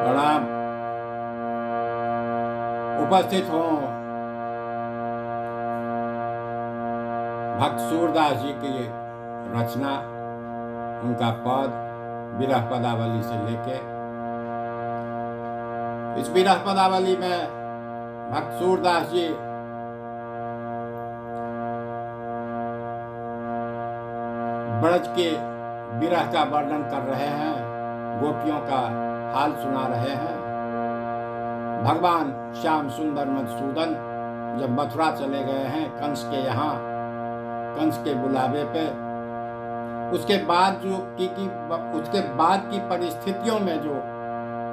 प्रणाम। उपस्थित हों भक्त सूरदास जी की रचना, उनका पद विरह पदावली से लेके इस विरह पदावली में भक्त सूरदास जी ब्रज के विरह का वर्णन कर रहे हैं, गोपियों का हाल सुना रहे हैं। भगवान श्याम सुंदर मधुसूदन जब मथुरा चले गए हैं कंस के यहाँ, कंस के बुलावे पे, उसके बाद उसके बाद की परिस्थितियों में जो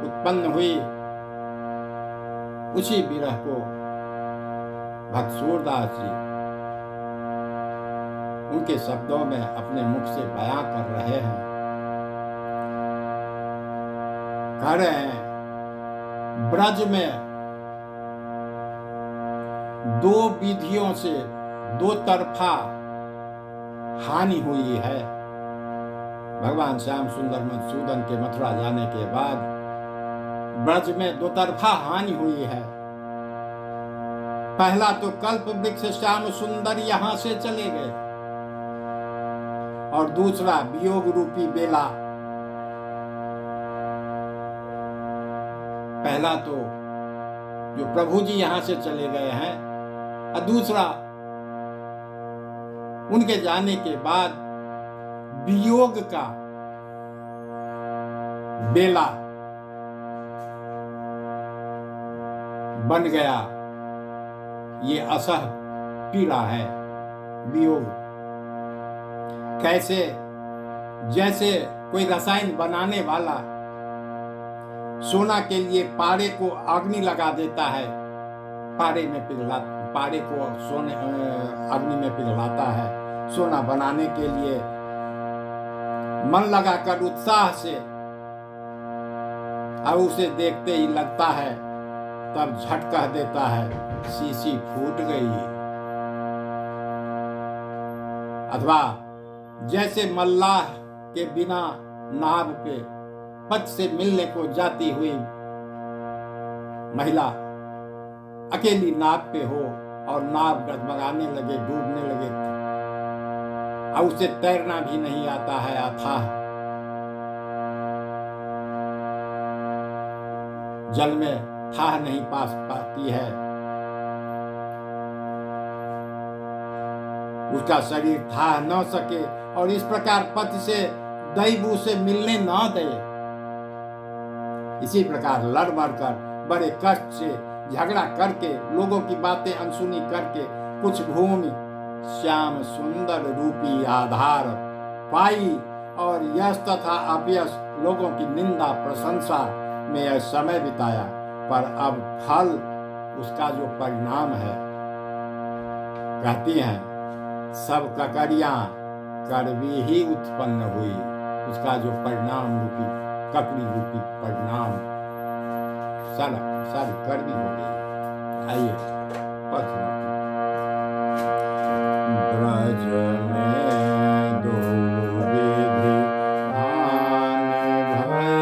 उत्पन्न हुई, उसी विरह को भक्त सूरदास जी उनके शब्दों में अपने मुख से बयां कर रहे हैं। कह रहे हैं, ब्रज में दो विधियों से दो तरफा हानि हुई है। भगवान श्याम सुंदर मधुसूदन के मथुरा जाने के बाद ब्रज में दो तरफा हानि हुई है। पहला तो कल्प वृक्ष श्याम सुंदर यहां से चले गए, और दूसरा वियोग रूपी बेला। पहला तो जो प्रभु जी यहां से चले गए हैं, और दूसरा उनके जाने के बाद वियोग का बेला बन गया। ये असह पीड़ा है वियोग। कैसे? जैसे कोई रसायन बनाने वाला सोना के लिए पारे को अग्नि लगा देता है, पारे को सोने अग्नि में पिघलाता है सोना बनाने के लिए, मन लगाकर उत्साह से, और उसे देखते ही लगता है, तब झट कह देता है शीशी फूट गई। अथवा जैसे मल्लाह के बिना नाव पे पथ से मिलने को जाती हुई महिला अकेली नाव पे हो और नाव डगमगाने लगे, डूबने लगे, और उसे तैरना भी नहीं आता है, अथाह जल में थाह नहीं पास पाती है, उसका शरीर थाह न सके और इस प्रकार पथ से दैव उसे मिलने न दे। इसी प्रकार लड़ मर कर बड़े कष्ट से झगड़ा करके, लोगों की बातें अनसुनी करके कुछ भूमि श्याम सुंदर रूपी आधार पाई, और यश तथा अपयश, लोगों की निंदा प्रशंसा में यह समय बिताया। पर अब फल, उसका जो परिणाम है, कहती हैं सब ककड़ियां कड़वी ही उत्पन्न हुई। उसका जो परिणाम रूपी, ककड़ी रूपी परिणाम, सारी कड़वी हो गई। आइए ब्रज में दो विधि हानि भई,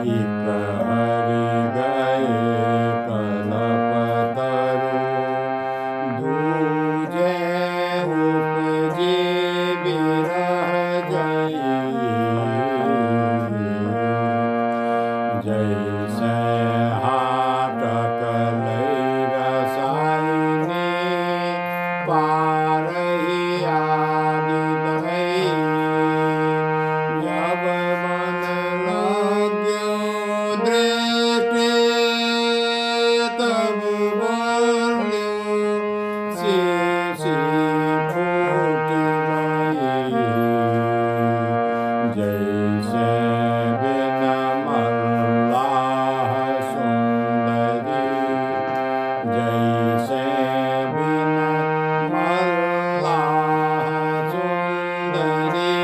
एक हरि गए कलपतरु, दूजे उपजे विरह जई। जैसे हाटक लई रसायनी, पारही आदि दई। जब मन लग्यो दृष्टि, तब बोल्यो शीशी फूट गई। जैसे बिन मल्लाह सुंदरी, जैसे बिन मल्लाह सुंदरी,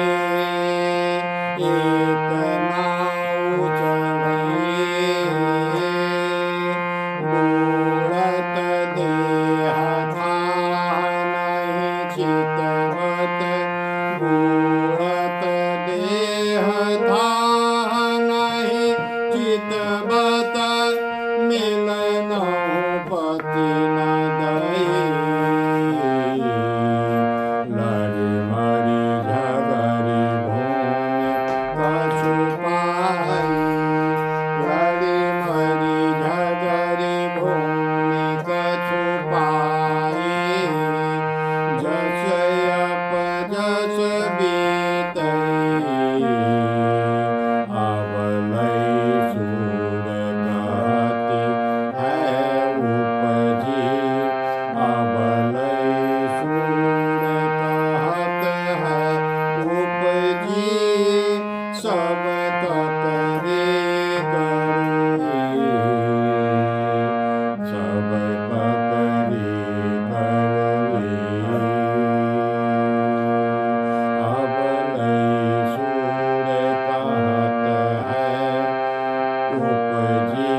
एक नाव चढ़ई, बूढ़त देह था नहीं चितवत, जी